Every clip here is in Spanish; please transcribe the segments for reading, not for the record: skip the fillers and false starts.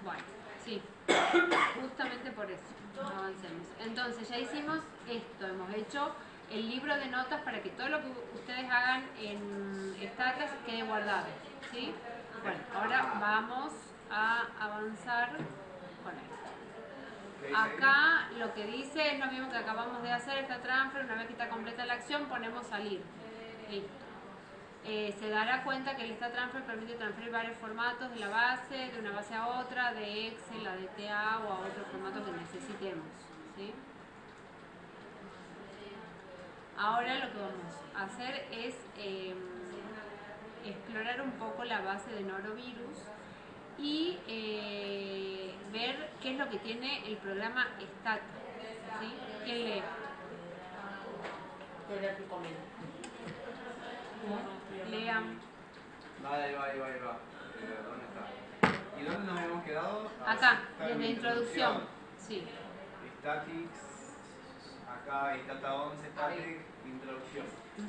Bueno, sí, justamente por eso. Avancemos. Entonces ya hicimos esto, hemos hecho el libro de notas para que todo lo que ustedes hagan en Stata quede guardado, ¿sí? Bueno, ahora vamos a avanzar con esto. Acá lo que dice es lo mismo que acabamos de hacer, esta transfer, una vez que está completa la acción ponemos salir. Listo. Se dará cuenta que el Stat Transfer permite transferir varios formatos de la base, de una base a otra, de Excel, a DTA o a otro formato que necesitemos, ¿sí? Ahora lo que vamos a hacer es explorar un poco la base de norovirus y ver qué es lo que tiene el programa Stat, ¿sí? ¿Quién lee? Lean. Ahí va. ¿Dónde está? ¿Y dónde nos hemos quedado? Acá, en la introducción. Sí. Statics, acá Stata 11, Static, introducción.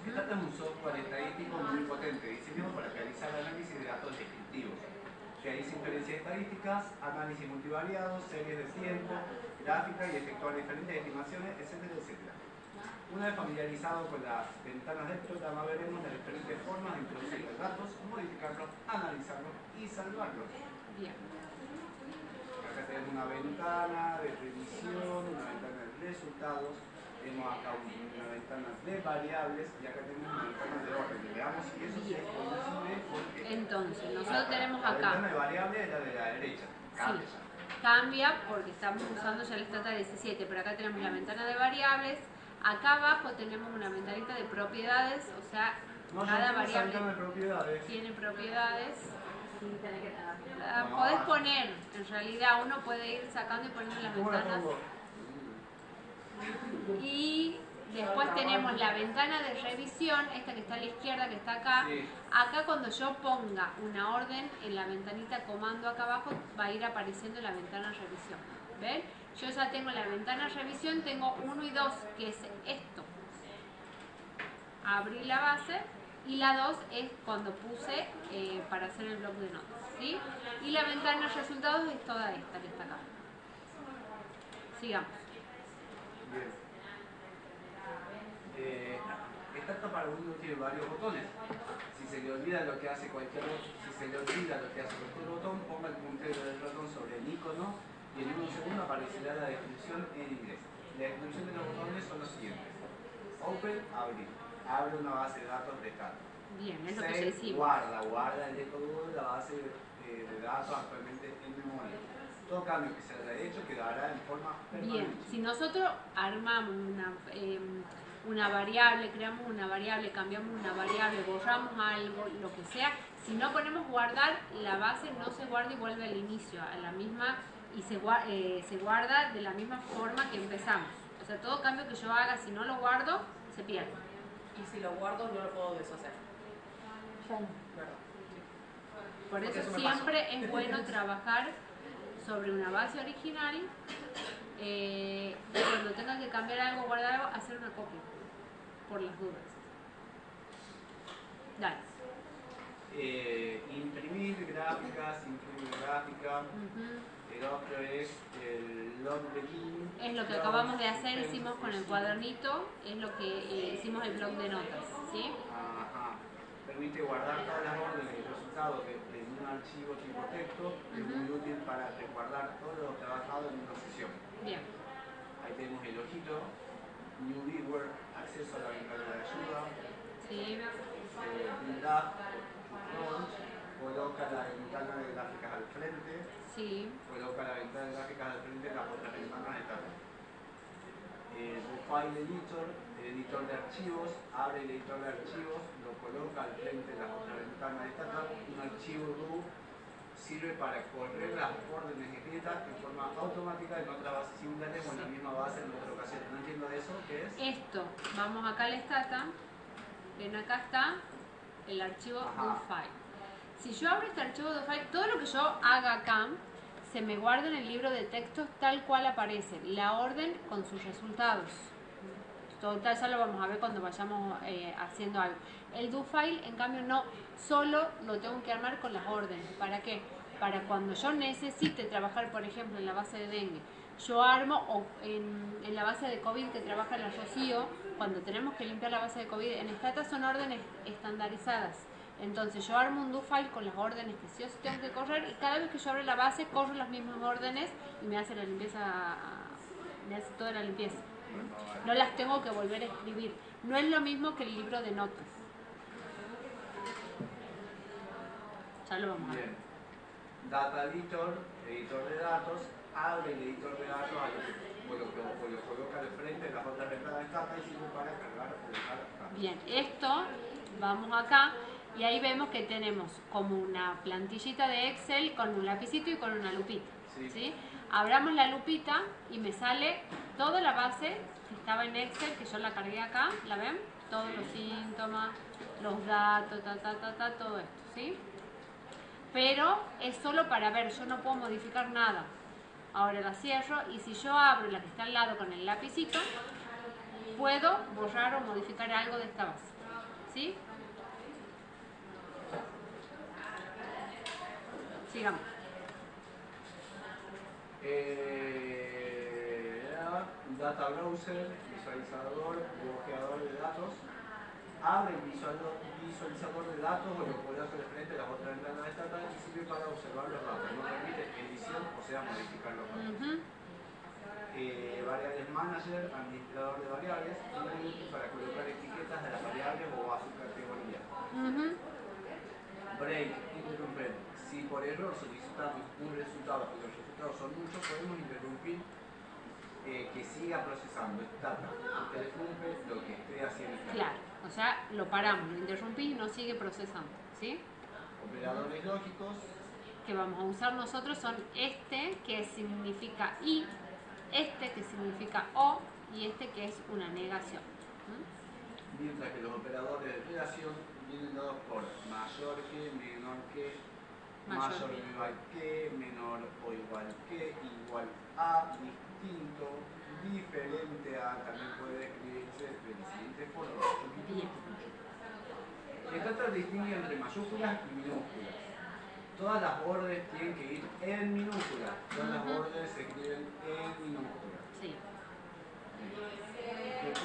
Stata es un software estadístico muy potente, diseñado para realizar análisis de datos descriptivos. Realiza inferencias estadísticas, análisis multivariados, series de tiempo, gráficas y efectuar diferentes estimaciones, etcétera. Una vez familiarizado con las ventanas del programa, veremos las diferentes formas de introducir los datos, modificarlos, analizarlos y salvarlos. Bien. Acá tenemos una ventana de revisión, una ventana de resultados, tenemos acá una ventana de variables y acá tenemos una ventana de orden. Veamos si eso se coincide con esto. Entonces, nosotros tenemos acá. La ventana de variables es la de la derecha. Cambia. Sí, cambia porque estamos usando ya el Stata 17, pero acá tenemos la ventana de variables. Acá abajo tenemos una ventanita de propiedades, o sea, cada variable tiene propiedades. La podés poner, en realidad uno puede ir sacando y poniendo las ventanas. Y después tenemos la ventana de revisión, esta que está a la izquierda, que está acá. Acá cuando yo ponga una orden en la ventanita comando acá abajo, va a ir apareciendo la ventana de revisión. ¿Ven? Yo ya tengo la ventana de revisión, tengo 1 y 2, que es esto. Abrí la base y la 2 es cuando puse para hacer el bloc de notas, ¿sí? Y la ventana de resultados es toda esta que está acá. Sigamos. Bien. Stata para Windows tiene varios botones. Si se le olvida lo que hace cualquier botón, ponga el puntero del ratón sobre el icono y en un segundo aparecerá la descripción en inglés. La descripción de los botones son los siguientes. Open, abrir. Abre una base de datos de Stata. Bien, es lo que ya hicimos. Guarda el disco de la base de datos actualmente en memoria. Todo cambio que se haya hecho quedará en forma permanente. Bien, si nosotros armamos una variable, creamos una variable, cambiamos una variable, borramos algo, lo que sea, si no ponemos guardar, la base no se guarda y vuelve al inicio, a la misma, y se guarda de la misma forma que empezamos. O sea, todo cambio que yo haga, si no lo guardo, se pierde. Y si lo guardo, no lo puedo deshacer. Ya no. ¿Verdad? Por eso siempre es bueno trabajar sobre una base original y cuando tenga que cambiar algo, guardar algo, hacer una copia, por las dudas. Dale. Imprimir gráficas, El otro es el log de key. Es lo que acabamos de hacer, hicimos con el cuadernito, es lo que hicimos el bloc de notas, ¿sí? Ajá. Permite guardar todas las órdenes y resultados en un archivo tipo texto, es muy útil para resguardar todo lo trabajado en una sesión. Bien. Ahí tenemos el ojito, New Viewer, acceso a la ventana de ayuda. Sí. Coloca la ventana de gráficas al frente. Sí. Coloca la ventana de gráficas al frente de las otras ventanas de tabla. File Editor, el editor de archivos, abre el editor de archivos, lo coloca al frente de las otras ventanas de tabla. Un archivo RU sirve para correr las órdenes escritas en forma automática en otra base simultánea o en la misma base en otra ocasión. No entiendo de eso, ¿qué es? Esto, vamos acá al Stata, ven acá está el archivo do-file. Si yo abro este archivo do-file, todo lo que yo haga acá se me guarda en el libro de textos tal cual aparece, la orden con sus resultados. Total, ya lo vamos a ver cuando vayamos haciendo algo. El do-file, en cambio, no, solo lo tengo que armar con las órdenes. ¿Para qué? para cuando yo necesite trabajar, por ejemplo, en la base de dengue, yo armo, o en la base de COVID que trabaja la Rocío, cuando tenemos que limpiar la base de COVID, en Stata son órdenes estandarizadas. Entonces yo armo un do file con las órdenes que sí o sí tengo que correr, y cada vez que yo abro la base corro las mismas órdenes y me hace la limpieza, me hace toda la limpieza. No las tengo que volver a escribir. No es lo mismo que el libro de notas. Ya lo vamos a ver. Bien. Data editor, editor de datos, abre el editor de datos a lo coloca al frente de las otras ventanas de Stata y sirve para cargar o dejar datos. Bien, esto, vamos acá y ahí vemos que tenemos como una plantillita de Excel con un lapicito y con una lupita. Sí. ¿Sí? Abramos la lupita y me sale toda la base que estaba en Excel, que yo la cargué acá, ¿la ven? Todos los síntomas, los datos, todo esto, ¿sí? Pero es solo para ver, yo no puedo modificar nada. Ahora la cierro y si yo abro la que está al lado con el lapicito, puedo borrar o modificar algo de esta base, ¿sí? Sigamos. Data browser, visualizador, bloqueador de datos. Abre el visualizador de datos o lo coloca al frente de las otras ventanas de Stata y sirve para observar los datos. No permite edición, o sea, modificar los datos. Variables manager, administrador de variables, muy útil para colocar etiquetas de las variables o a su categoría. Break, interrumpir. Si por error solicitamos un resultado y los resultados son muchos, podemos interrumpir que siga procesando. Stata, interrumpe lo que esté haciendo. Claro, o sea, lo paramos, lo interrumpí y no sigue procesando, ¿sí? Operadores lógicos. Que vamos a usar nosotros son este que significa y, este que significa o y este que es una negación. Mientras que los operadores de relación vienen dados por mayor que, menor que, mayor o igual que, menor o igual que, igual a, distinto, diferente a, también puede escribirse de la siguiente forma. Stata distingue entre mayúsculas y minúsculas. Todas las órdenes tienen que ir en minúsculas. Todas las órdenes se escriben en minúsculas. Sí.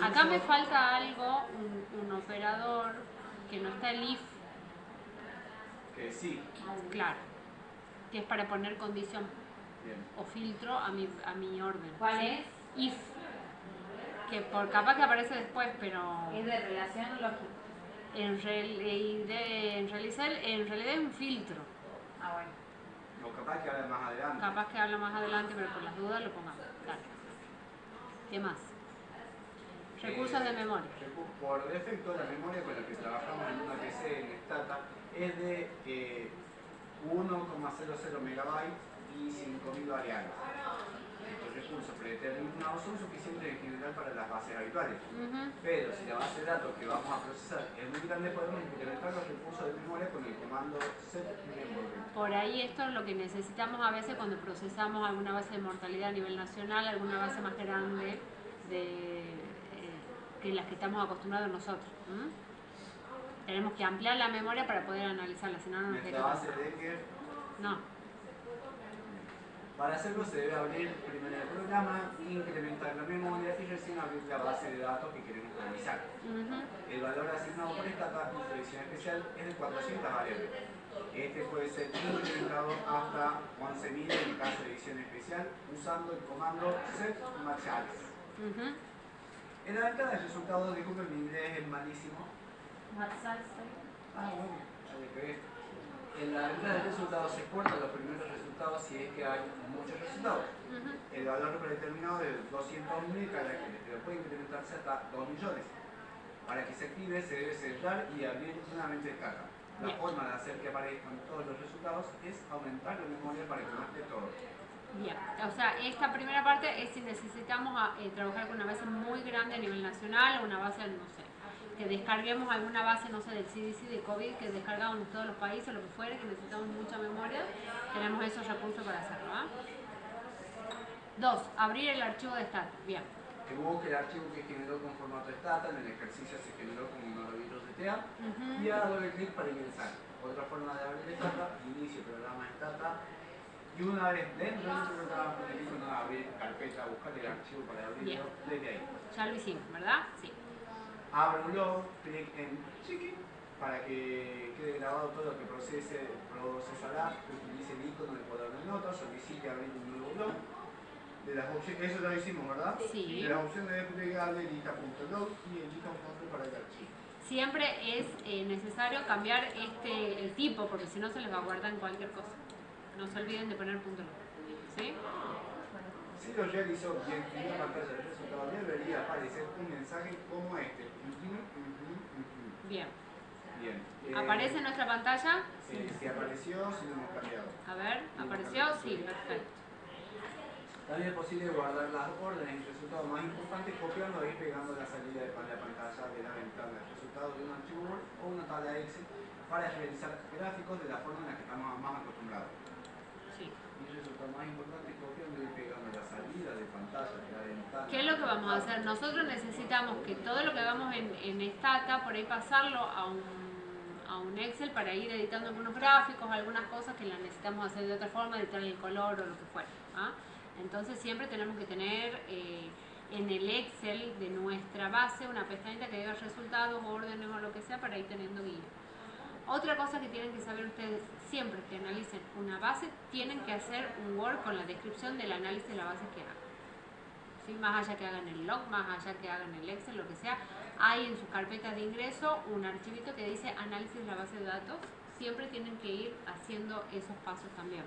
Acá me falta algo, un operador que no está el if. Que sí. Claro. Que es para poner condición. Bien. O filtro a mi orden. ¿Cuál ¿sí? es? If. Que por capaz que aparece después, pero ¿Es de relación o lógica? en realidad es un filtro. Ah, bueno. O capaz que habla más adelante. Capaz que habla más adelante, pero por las dudas lo pongamos. Dale. ¿Qué más? Recursos de memoria. Por defecto, la memoria con la que trabajamos en una PC en Stata es de 1,00 megabytes y 5000 variables. Estos recursos predeterminados son suficientes en general para las bases habituales. Pero si la base de datos que vamos a procesar es muy grande, podemos incrementar los recursos de memoria con el comando set memory. Por ahí esto es lo que necesitamos a veces cuando procesamos alguna base de mortalidad a nivel nacional, alguna base más grande que las que estamos acostumbrados nosotros. Tenemos que ampliar la memoria para poder analizarla, si no, no nos Nuestra deja. base de dengue. No. Para hacerlo se debe abrir primero el programa, incrementar la memoria y recién abrir la base de datos que queremos analizar. El valor asignado por Stata en su edición especial es de 400 variables. Este puede ser incrementado hasta 11.000 en caso de edición especial usando el comando set matchals. En la ventana de resultados, disculpen, mi inglés es malísimo. Ah, bueno, ya le pegué. En la ventana de resultados se exportan los primeros resultados si es que hay muchos resultados. El valor predeterminado es de 200.000 caracteres, pero puede incrementarse hasta 2 millones. Para que se active se debe cerrar y abrir nuevamente el caja. La forma de hacer que aparezcan todos los resultados es aumentar la memoria para que muestre todo. Bien, o sea, esta primera parte es si necesitamos trabajar con una base muy grande a nivel nacional o una base, no sé, que descarguemos alguna base, no sé, del CDC de COVID que descargamos en todos los países, lo que fuere, que necesitamos mucha memoria, tenemos esos recursos para hacerlo. 2. Abrir el archivo de Stata. Bien. Que busque el archivo que generó con formato Stata, en el ejercicio se generó como un norovirus de TEA, y haga doble clic para ingresar. Otra forma de abrir Stata, inicio programa Stata. Y una vez dentro de ese programa, no abrir carpeta, buscar el archivo para abrirlo desde ahí. Ya lo hicimos, ¿verdad? Sí. Ábranlo, clic en chiqui para que quede grabado todo lo que procesará, utilice el icono de cuaderno de notas, solicite abrir un nuevo blog. De las opciones, eso ya lo hicimos, ¿verdad? Sí. De las opciones de desplegable, elija .log y elija un nombre para el archivo. Siempre es necesario cambiar el tipo, porque si no se les va a guardar en cualquier cosa. No se olviden de poner punto .log. ¿Sí? Si lo realizó y escribió en pantalla de resultado, debería aparecer un mensaje como este. Bien. Bien. ¿Aparece en nuestra pantalla? Si apareció, si lo hemos cambiado. A ver, ¿apareció? Sí, perfecto. También es posible guardar las órdenes y resultados más importantes copiando y pegando la salida de la pantalla de la ventana de resultados de un archivo Word o una tabla Excel para realizar gráficos de la forma en la que estamos más acostumbrados. Sí. Y el resultado más importante copiando y pegando la salida de pantalla de la ventana. ¿Qué es lo que vamos a hacer? Nosotros necesitamos que todo lo que hagamos en Stata, por ahí pasarlo a un Excel para ir editando algunos gráficos, algunas cosas que las necesitamos hacer de otra forma, editar el color o lo que fuera. ¿Ah? Entonces siempre tenemos que tener en el Excel de nuestra base una pestañita que diga resultados, órdenes o lo que sea para ir teniendo guía. Otra cosa que tienen que saber ustedes, siempre que analicen una base, tienen que hacer un Word con la descripción del análisis de la base que hagan. ¿Sí? Más allá que hagan el log, más allá que hagan el Excel, lo que sea, hay en sus carpetas de ingreso un archivito que dice análisis de la base de datos. Siempre tienen que ir haciendo esos pasos también.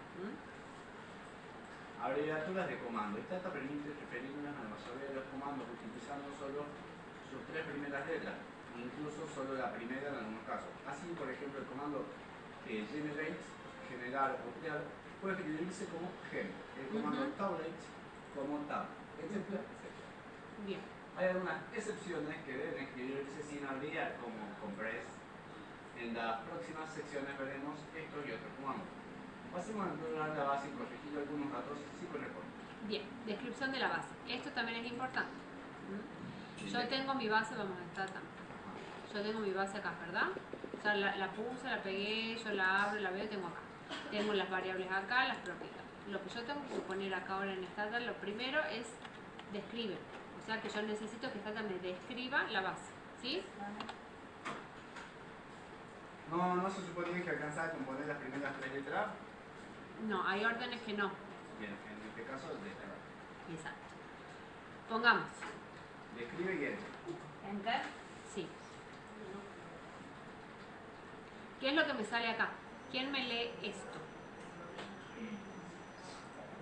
Abreviaturas de comando. Stata permite referirnos a la mayoría de los comandos utilizando solo sus 3 primeras letras, incluso solo la primera en algunos casos. Así, por ejemplo, el comando generate, generar o crear, puede escribirse como gen, el comando tablate como tab, etcétera, etcétera. Bien. Hay algunas excepciones que deben escribirse sin abreviar, como compress. En las próximas secciones veremos estos y otros comandos. Pasemos a explorar la base y corregir algunos datos si corresponde. Bien, descripción de la base. Esto también es importante. Yo tengo mi base, vamos a estar también. Yo tengo mi base acá, ¿verdad? O sea, la puse, la pegué, yo la abro, la veo, tengo acá. Tengo las variables acá, las propiedades. Lo que yo tengo que poner acá ahora en Stata, lo primero es describe. O sea que yo necesito que Stata me describa la base. ¿Sí? No se suponía que alcanzaba a componer las primeras 3 letras. No, hay órdenes que no. Bien, en este caso describe. Exacto. Pongamos. Describe y enter. ¿Enter? Sí. ¿Qué es lo que me sale acá? ¿Quién me lee esto?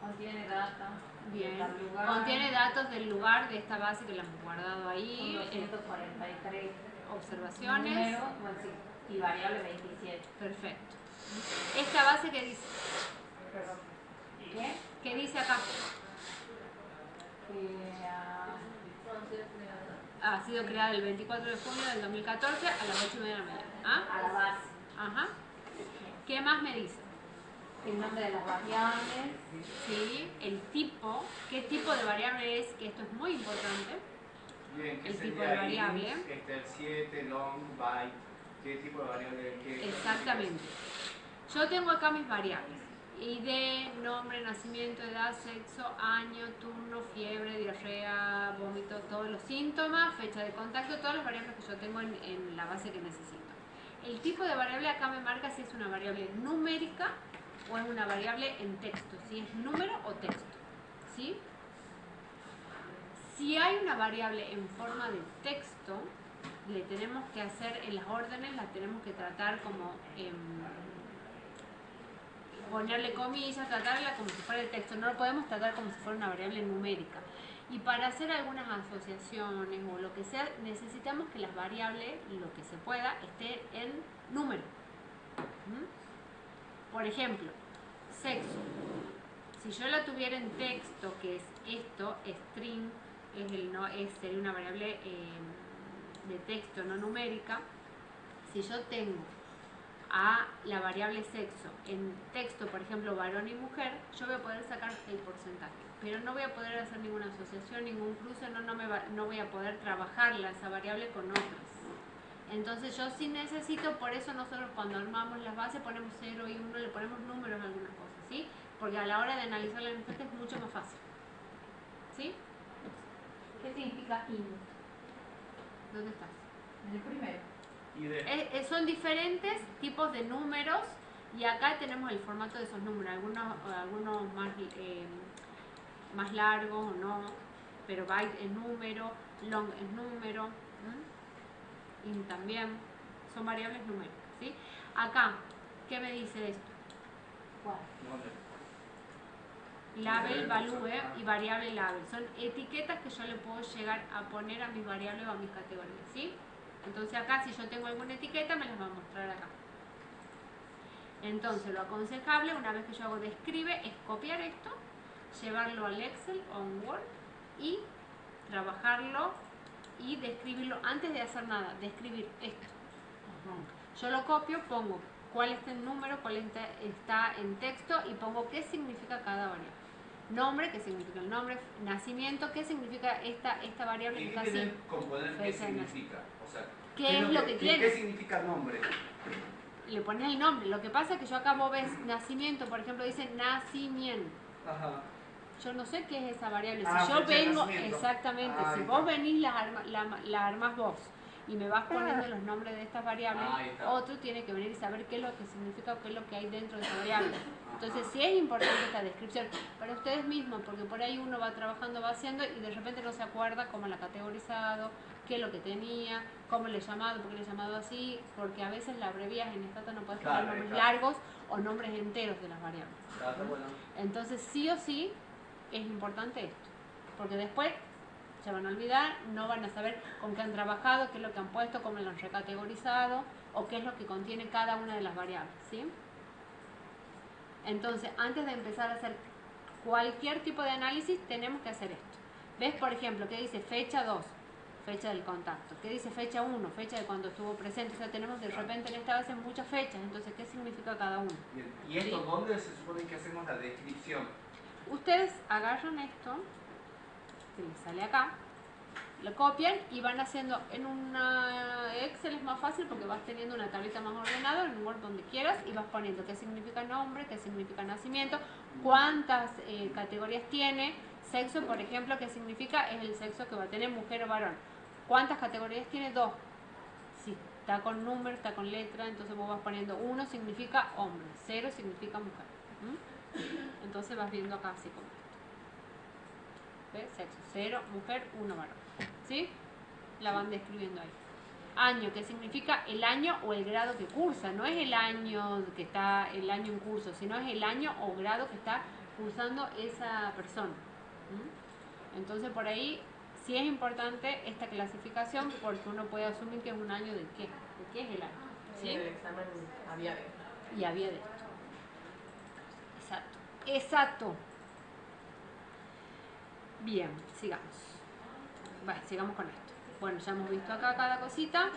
Contiene data. Bien. Lugar, Contiene datos del lugar de esta base que la hemos guardado ahí. 243 Observaciones. números, bueno, sí, y variable 27. Perfecto. Esta base que dice, Perdón. ¿Qué? ¿qué dice acá? Ha sido creada el 24 de junio del 2014 a las 8:30 de la mañana. ¿Ah? A la base. Ajá. ¿Qué más me dice? El nombre de las variables. Sí, el tipo. ¿Qué tipo de variable es? Que esto es muy importante. Bien, ¿qué El sería tipo de variable. El 7, long, byte. ¿Qué tipo de variable? Exactamente. Yo tengo acá mis variables. ID, nombre, nacimiento, edad, sexo, año, turno, fiebre, diarrea, vómito, todos los síntomas, fecha de contacto, todas las variables que yo tengo en la base que necesito. El tipo de variable acá me marca si es una variable numérica o es una variable en texto, si es número o texto. ¿Sí? Si hay una variable en forma de texto, le tenemos que hacer en las órdenes, las tenemos que tratar como ponerle comillas, tratarla como si fuera el texto, no lo podemos tratar como si fuera una variable numérica. Y para hacer algunas asociaciones o lo que sea, necesitamos que las variables, lo que se pueda, esté en número. Por ejemplo, sexo. Si yo la tuviera en texto, que es esto, string, sería una variable de texto no numérica. Si yo tengo a la variable sexo en texto, por ejemplo, varón y mujer, yo voy a poder sacar el porcentaje, pero no voy a poder hacer ninguna asociación, ningún cruce, no voy a poder trabajarla esa variable con otras. Entonces yo sí necesito, por eso nosotros cuando armamos las bases ponemos 0 y 1, le ponemos números a algunas cosas, ¿sí? Porque a la hora de analizar la respuesta es mucho más fácil. ¿Sí? ¿Qué significa in? ¿Dónde estás? En el primero. Y de Son diferentes tipos de números y acá tenemos el formato de esos números, algunos más largos o no, pero byte es número, long es número, int también, son variables numéricas, ¿sí? Acá, ¿qué me dice esto? ¿Cuál? Label, value y variable label. Son etiquetas que yo le puedo llegar a poner a mis variables o a mis categorías, ¿sí? Entonces acá si yo tengo alguna etiqueta me las va a mostrar acá. Entonces lo aconsejable una vez que yo hago describe es copiar esto, llevarlo al Excel o un Word y trabajarlo y describirlo antes de hacer nada, describir esto. Yo lo copio, pongo cuál está en número, cuál está en texto y pongo qué significa cada variable. Nombre, qué significa el nombre, nacimiento, qué significa esta variable que ¿Y está qué tiene así. con poner qué Fecha de significa? O sea, ¿Qué es lo que tiene? ¿Qué significa nombre? Le pones el nombre. Lo que pasa es que yo acá vos ves nacimiento, por ejemplo, dice nacimiento. Ajá. Yo no sé qué es esa variable. Ah, Si yo fecha de vengo, nacimiento. exactamente, Ah, si ahí vos está. venís, la armás vos y me vas poniendo los nombres de estas variables, Ahí está. otro tiene que venir y saber qué es lo que significa o qué es lo que hay dentro de esa variable. Entonces sí es importante esta descripción para ustedes mismos, porque por ahí uno va trabajando, va haciendo y de repente no se acuerda cómo la ha categorizado, qué es lo que tenía, cómo le he llamado, por qué le he llamado así, porque a veces la abrevias en Stata, no puedes poner nombres largos o nombres enteros de las variables. Está bueno. Entonces sí o sí es importante esto, porque después se van a olvidar, no van a saber con qué han trabajado, qué es lo que han puesto, cómo lo han recategorizado o qué es lo que contiene cada una de las variables, ¿sí? Entonces, antes de empezar a hacer cualquier tipo de análisis, tenemos que hacer esto. ¿Ves, por ejemplo, qué dice fecha 2? Fecha del contacto. ¿Qué dice fecha 1? Fecha de cuando estuvo presente. O sea, tenemos de repente en esta base muchas fechas. Entonces, ¿qué significa cada uno? Bien. ¿Y esto ¿Sí? dónde se supone que hacemos la descripción? Ustedes agarran esto, que les sale acá, lo copian y van haciendo en una Excel, es más fácil porque vas teniendo una tablita más ordenada, en un Word donde quieras, y vas poniendo qué significa nombre, qué significa nacimiento, cuántas categorías tiene, sexo, por ejemplo, qué significa, es el sexo que va a tener mujer o varón. ¿Cuántas categorías tiene? 2. Si está con número, está con letra, entonces vos vas poniendo 1 significa hombre, 0 significa mujer. Entonces vas viendo acá así como esto. ¿Ves? Sexo, 0, mujer, 1 varón. ¿Sí? La van describiendo ahí. Año, que significa el año o el grado que cursa. No es el año que está el año en curso, sino es el año o grado que está cursando esa persona. Entonces por ahí sí es importante esta clasificación porque uno puede asumir que es un año de qué. ¿De qué es el año? ¿Sí? En el examen había de Y había de esto. Exacto. Exacto. Bien, sigamos. Bueno, sigamos con esto. Bueno, ya hemos visto acá cada cosita.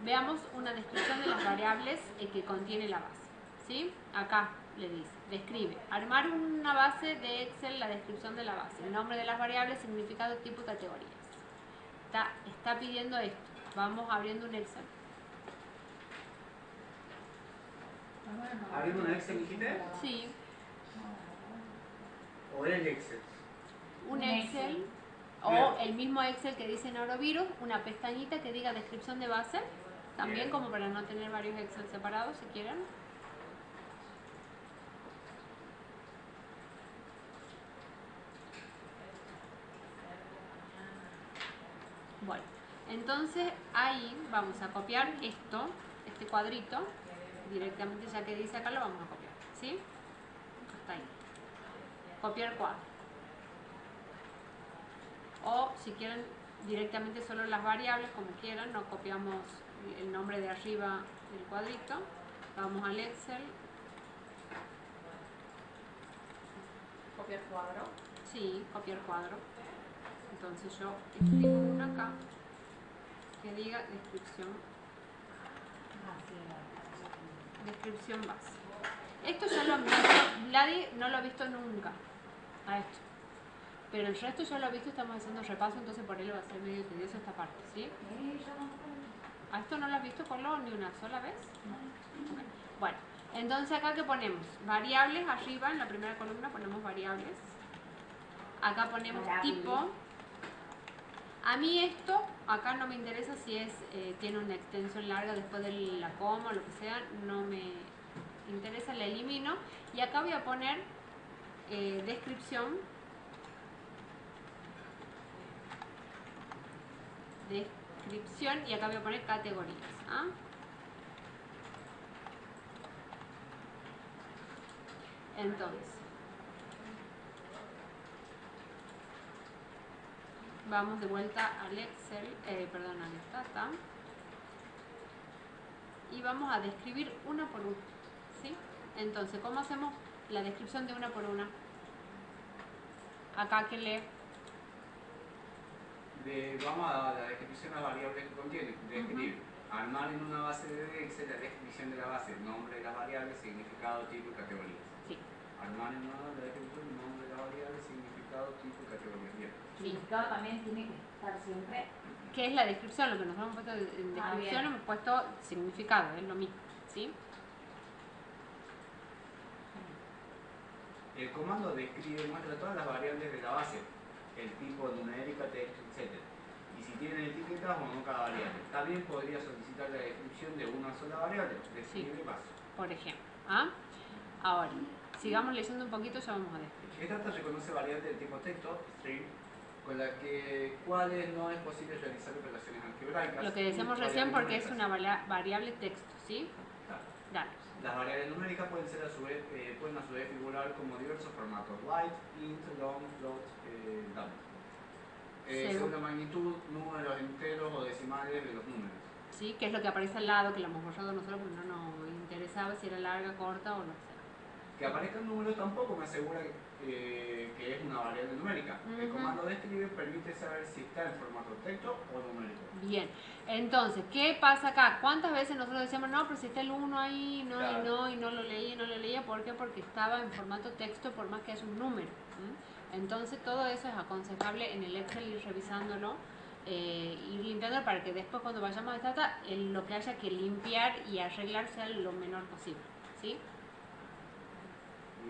Veamos una descripción de las variables que contiene la base. ¿Sí? Acá le dice, describe. Armar una base de Excel, la descripción de la base. El nombre de las variables, significado, tipo y categorías. Está pidiendo esto. Vamos abriendo un Excel. ¿Abriendo un Excel, dijiste? Sí, ¿O el Excel? un Excel. O el mismo Excel que dice Neurovirus, una pestañita que diga descripción de base, también Bien. como para no tener varios Excel separados si quieren. Bueno, entonces ahí vamos a copiar esto, este cuadrito, directamente ya que dice acá lo vamos a copiar, ¿sí? Hasta ahí. Copiar cuadro. O si quieren directamente solo las variables, como quieran, no copiamos el nombre de arriba del cuadrito. Vamos al Excel. copiar cuadro. Sí, copiar cuadro. Entonces yo escribo una acá que diga descripción base. Esto ya lo han visto, Vladi no lo ha visto nunca a esto. Pero el resto ya lo ha visto, estamos haciendo repaso, entonces por él va a ser medio tedioso esta parte, ¿sí? ¿A esto no lo has visto, Colo, ni una sola vez? Ok. Bueno, entonces acá ¿qué ponemos? Variables, arriba en la primera columna ponemos variables. Acá ponemos Variable. tipo. A mí esto, acá no me interesa si es tiene una extensión larga después de la coma o lo que sea, no me interesa, la elimino. Y acá voy a poner descripción. Descripción y acá voy a poner categorías. ¿Ah? Entonces, vamos de vuelta al Excel, perdón, al Stata. Y vamos a describir una por una. ¿Sí? Entonces, ¿cómo hacemos la descripción de una por una? Acá que lee. Vamos a la descripción de las variables que contiene. Describir. Armar en una base de Excel la descripción de la base, nombre de las variables, significado, tipo y categorías. Sí. Armar en una la descripción, nombre de las variables, significado, tipo y categorías. Bien. Significado también tiene que estar siempre. ¿Qué es la descripción? Lo que nosotros hemos puesto en descripción hemos puesto significado, es lo mismo. ¿Sí? El comando describe, muestra todas las variables de la base, el tipo, numérica, texto, etc. Y si tienen etiquetas o no cada variable. También podría solicitar la descripción de una sola variable. Describe Sí. paso. Por ejemplo. ¿Ah? Ahora, sigamos leyendo un poquito, ya vamos a describir. Esta te reconoce variables del tipo texto, string, con la que cuales no es posible realizar operaciones algebraicas. Lo que decíamos recién porque es una variable texto, ¿sí? Claro. Dale. Las variables numéricas pueden a su vez figurar como diversos formatos: byte, int, long, float, double. Según la magnitud, números enteros o decimales de los números. Sí, que es lo que aparece al lado, que lo hemos borrado nosotros porque no nos interesaba si era larga, corta o lo que sea. Que aparezcan números tampoco me asegura que es una variable numérica. El comando describe permite saber si está en formato texto o numérico. Bien, entonces, ¿qué pasa acá? ¿Cuántas veces nosotros decíamos, no, pero si está el 1 ahí, no, claro. y no lo leía? ¿Por qué? Porque estaba en formato texto por más que es un número. Entonces, todo eso es aconsejable en el Excel ir revisándolo, ir limpiándolo para que después cuando vayamos a Stata, lo que haya que limpiar y arreglar sea lo menor posible. ¿Sí?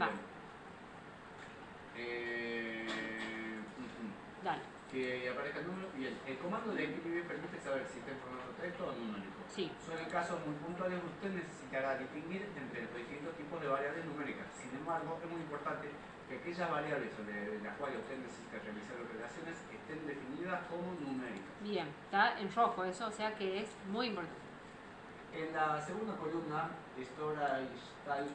Va. Dale. Que aparezca el número. Bien, el comando de escribir permite saber si está en formato texto o numérico. Sí. Son en casos muy puntuales usted necesitará distinguir entre los distintos tipos de variables numéricas. Sin embargo, es muy importante que aquellas variables sobre las cuales usted necesita realizar operaciones estén definidas como numéricas. Bien, está en rojo eso, o sea que es muy importante. En la segunda columna, storage type,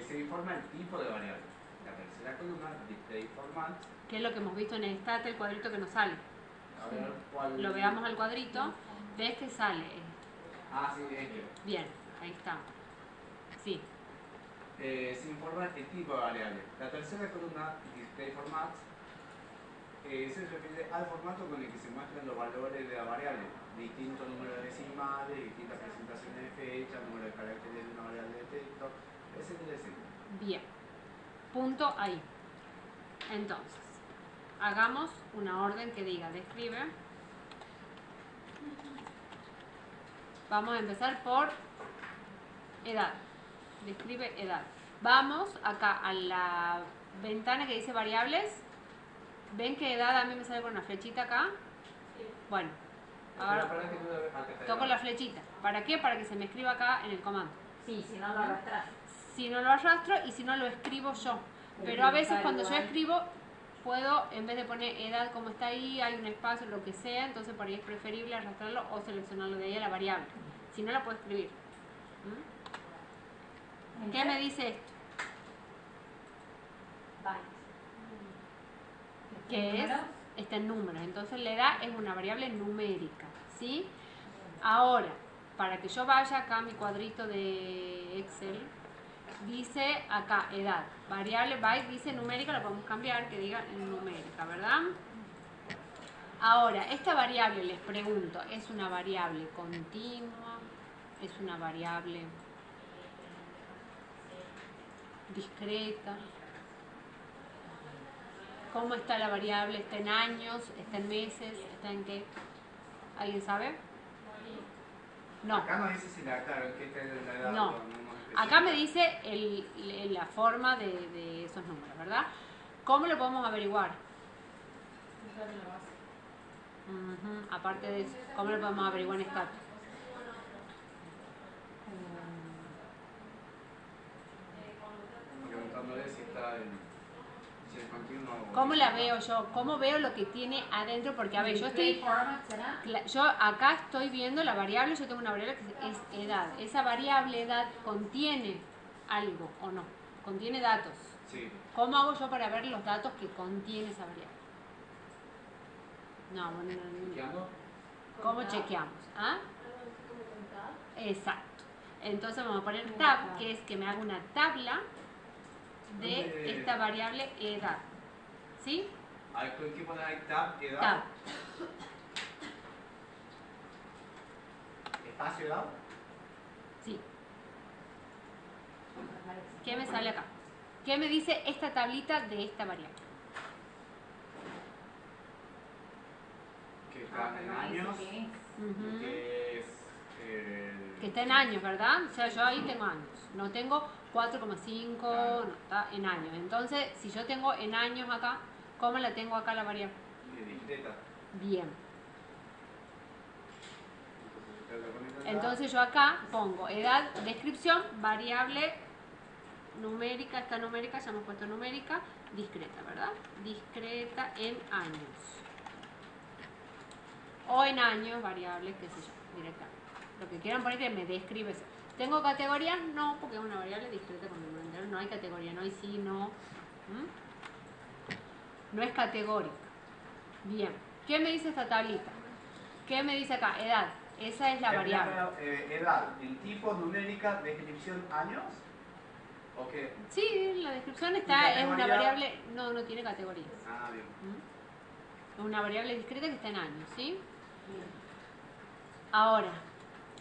se informa el tipo de variable. La tercera columna, display format, que es lo que hemos visto en el Stata, el cuadrito que nos sale. A ver, ¿cuál? Lo veamos al cuadrito, ves que sale. Ah, sí, este. Bien, ahí está. Sí. Se informa el tipo de variable. La tercera columna, display format, se refiere al formato con el que se muestran los valores de la variable. Distintos números decimales, distintas presentaciones de fecha, número de caracteres de una variable de texto, etcétera, etcétera. Bien. Punto ahí. Entonces, hagamos una orden que diga describe. Vamos a empezar por edad. Describe edad. Vamos acá a la ventana que dice variables. ¿Ven que edad a mí me sale con una flechita acá? Bueno, ahora toco la flechita. ¿Para qué? Para que se me escriba acá en el comando. Sí, si no lo arrastras. Si no lo arrastro y si no lo escribo yo. Pero a veces cuando yo escribo puedo, en vez de poner edad como está ahí, hay un espacio, lo que sea, entonces por ahí es preferible arrastrarlo o seleccionarlo de ahí a la variable. Si no, la puedo escribir. ¿Qué me dice esto? ¿Qué es? Está en números. Entonces la edad es una variable numérica. ¿Sí? Ahora, para que yo vaya acá a mi cuadrito de Excel, dice acá edad. Variable byte dice numérica, la podemos cambiar, que diga numérica, ¿verdad? Ahora, esta variable, les pregunto, ¿es una variable continua? ¿Es una variable discreta? ¿Cómo está la variable? ¿Está en años? ¿Está en meses? ¿Está en qué? ¿Alguien sabe? No. Acá no dice si la, claro, que esta es la edad. No. específica. Acá me dice la forma de esos números, ¿verdad? ¿Cómo lo podemos averiguar? Aparte de eso, ¿cómo lo podemos averiguar en estatus? Preguntándole si está si es continuo o... ¿Cómo la veo yo? ¿Cómo veo lo que tiene adentro? Porque, a ver, yo estoy... forma será? Yo acá estoy viendo la variable, yo tengo una variable que es edad. Esa variable edad contiene algo o no, contiene datos. Sí. ¿Cómo hago yo para ver los datos que contiene esa variable? No, bueno, no. ¿Chequeando? ¿Cómo chequeamos? ¿Ah? Exacto. Entonces vamos a poner tab, que es que me haga una tabla de esta variable edad. ¿Sí? Hay que poner ahí tab, edad. Tab. Espacio edad. Sí. ¿Qué me sale acá? ¿Qué me dice esta tablita de esta variable? Que está en años. Ujú. Que es... Que está en años, ¿verdad? O sea, yo ahí tengo años. No tengo 4,5, no, está en años. Entonces, si yo tengo en años acá, ¿cómo la tengo acá la variable? discreta. Bien. Entonces, Entonces yo acá pongo edad, descripción, variable numérica, esta numérica, ya hemos puesto numérica, discreta, ¿verdad? Discreta en años. O en años, variable, qué sé yo, directamente. Lo que quieran poner que me describe eso. ¿Tengo categorías? No, porque es una variable discreta con número entero. No hay categoría, no hay sí, no. No es categórica. Bien. ¿Qué me dice esta tablita? ¿Qué me dice acá? Edad. Esa es la variable. edad, el tipo, numérica, descripción, años. ¿O qué? Sí, la descripción ¿Y está, es una categoría? variable, no tiene categorías. Ah, bien. Es una variable discreta que está en años, ¿sí? Ahora,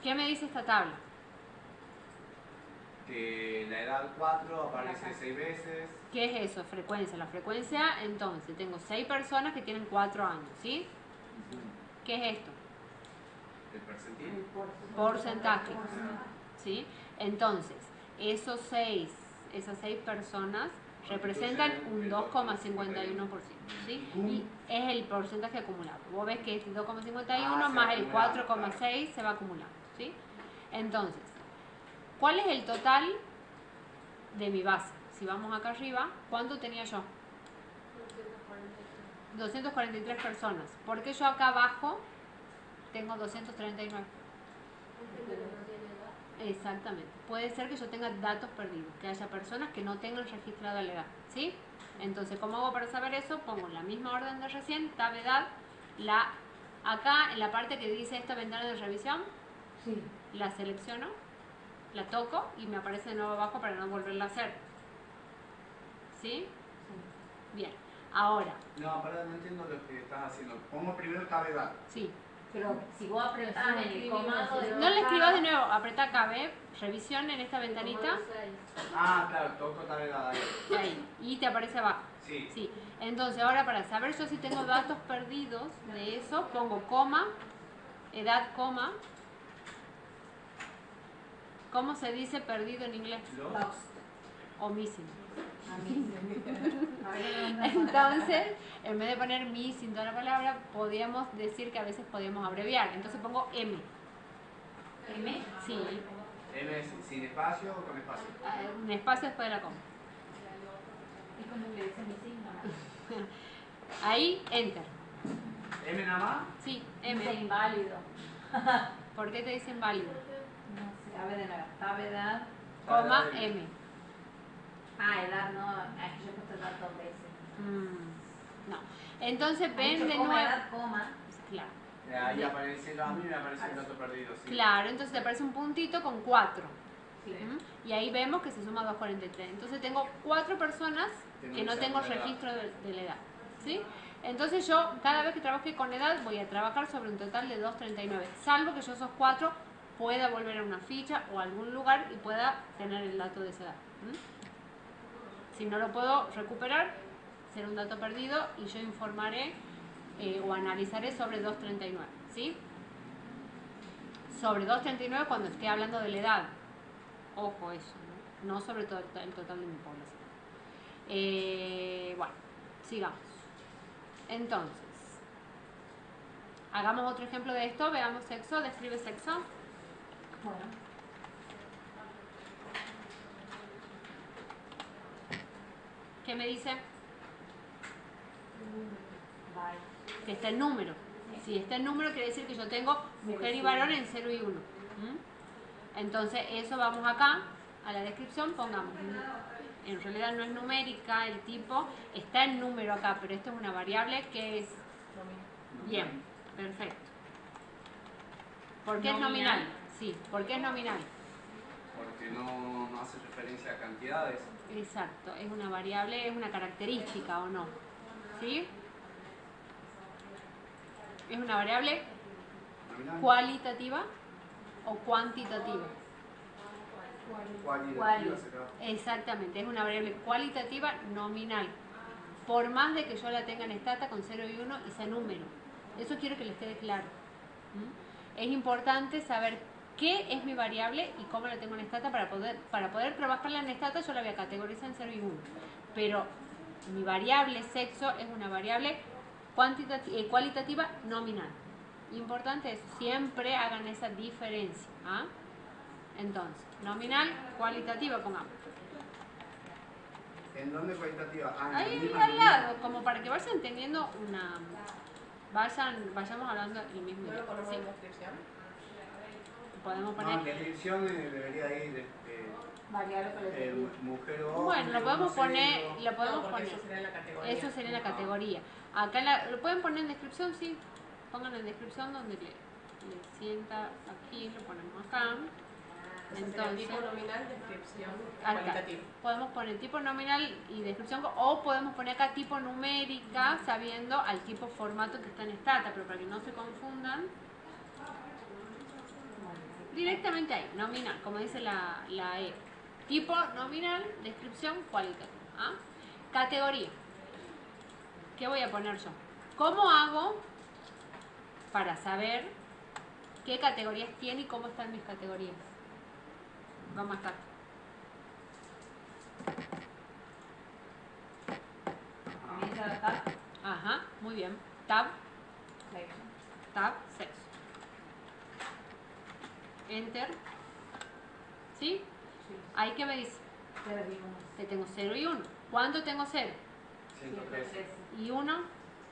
¿qué me dice esta tabla? Que la edad 4 aparece 6 veces. ¿Qué es eso? Frecuencia. La frecuencia, entonces, tengo 6 personas que tienen 4 años, ¿sí? ¿Qué es esto? El percentil. Porcentaje. ¿Sí? Entonces, esas 6 personas representan un 2,51%, ¿sí? Y es el porcentaje acumulado. Vos ves que este 2,51 más el 4,6 se va acumulando, ¿sí? Entonces, ¿cuál es el total de mi base? Si vamos acá arriba, ¿cuánto tenía yo? 243 personas. ¿Por qué yo acá abajo tengo 239? Exactamente. Puede ser que yo tenga datos perdidos, que haya personas que no tengan registrada la edad, ¿sí? Entonces, ¿cómo hago para saber eso? Pongo la misma orden de recién, tab edad, acá en la parte que dice esta ventana de revisión, Sí. la selecciono, la toco y me aparece de nuevo abajo para no volverla a hacer. ¿Sí? Bien. Ahora, No, perdón, no entiendo lo que estás haciendo. Pongo primero tab edad. sí. Pero si vos apretás en el comando de No le escribas de nuevo, apretá acá, ¿ve? Revisión en esta ventanita. Ah, claro, toco tab edad ahí. Ahí. Y te aparece abajo. Sí. Sí. Entonces, ahora para saber yo si tengo datos perdidos de eso, pongo coma, edad, coma. ¿Cómo se dice perdido en inglés? Los. O missing. A mí. Entonces, en vez de poner missing toda la palabra, podríamos decir que a veces podíamos abreviar. Entonces pongo M. ¿M? Sí. M es sin espacio o con espacio. Un espacio después de la coma. Es como que dice mi signo. Ahí, enter. M nada más. Sí, Dice M. inválido. ¿Por qué te dicen válido? No sé, a ver de nuevo. Tab edad. Coma, M. Ah, edad no. Es que yo he puesto edad 2 veces. No. Entonces Ha ven dicho de coma, nuevo. edad, coma. Claro. Ahí aparece, a mí me aparece el dato perdido. Sí. Claro, entonces te aparece un puntito con 4. Sí. Y ahí vemos que se suma 243. Entonces tengo 4 personas que no tengo registro de la edad. ¿Sí? Entonces yo, cada vez que trabaje con edad, voy a trabajar sobre un total de 239. Salvo que yo esos 4 pueda volver a una ficha o a algún lugar y pueda tener el dato de esa edad. Si no lo puedo recuperar, será un dato perdido y yo informaré o analizaré sobre 239. ¿Sí? sobre 2,39 cuando esté hablando de la edad. Ojo eso, ¿no? No sobre todo el total de mi población. Bueno, sigamos. Entonces, hagamos otro ejemplo de esto. Veamos sexo. Describe sexo. Bueno, ¿Qué me dice? vale. Que está el número. Si está el número quiere decir que yo tengo mujer y varón en 0 y 1. Entonces eso vamos acá a la descripción, pongamos. En realidad no es numérica el tipo, está el número acá, pero esto es una variable que es... Bien, perfecto. ¿Por qué es nominal? Sí, ¿por qué es nominal? Porque no hace referencia a cantidades. Exacto, es una variable, es una característica o no. ¿Sí? Es una variable Nominal. cualitativa o cuantitativa. Cualitativa será. Exactamente, es una variable cualitativa nominal. Por más de que yo la tenga en stata con 0 y 1 y sea número. Eso quiero que les quede claro. Es importante saber qué es mi variable y cómo la tengo en stata para poder trabajarla en stata. Yo la voy a categorizar en 0 y 1. Pero mi variable sexo es una variable cualitativa nominal. Importante eso, siempre hagan esa diferencia. ¿Ah? Entonces, nominal, cualitativa, pongamos. ¿En dónde cualitativa? Ahí al lado, como para que vayan teniendo una... Vayamos hablando el mismo ¿No idioma. lo ponemos Sí, en descripción? podemos No, en poner... descripción debería ir Variable colectiva. mujer o hombre. Bueno, lo podemos poner... cero. Lo podemos No, porque poner. eso sería en la categoría. Eso sería en la categoría. Acá lo pueden poner en descripción, sí. Pónganlo en descripción donde le sienta aquí, lo ponemos acá. Ese sería Entonces, tipo nominal, descripción acá cualitativa. podemos poner tipo nominal y descripción, o podemos poner acá tipo numérica, sabiendo al tipo formato que está en stata, pero para que no se confundan, directamente ahí, nominal, como dice la E. Tipo nominal, descripción cualitativa. ¿Ah? Categoría. ¿Qué voy a poner yo? ¿Cómo hago para saber qué categorías tiene y cómo están mis categorías? Vamos a estar. Comienza a estar Ajá, muy bien. Tab, sexo. tab, sexo. Enter. ¿Sí? Sí. Ahí que me dice 0 y 1. que tengo 0 y 1. ¿Cuánto tengo 0? 113. 113. Y 1,